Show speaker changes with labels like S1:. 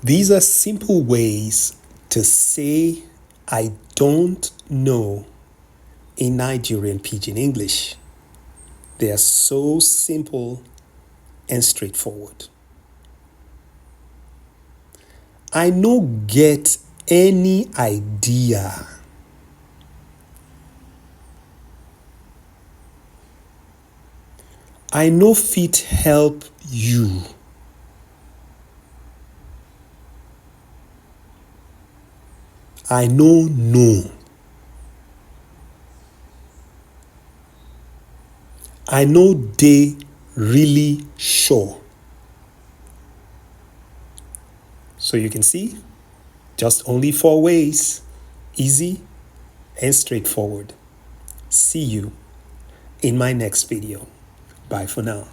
S1: These are simple ways to say I don't know in Nigerian Pidgin English. They are so simple and straightforward. I no get any idea. I no fit help you. I no know. I no dey really sure. So you can see, just only 4 ways, easy and straightforward. See you in my next video. Bye for now.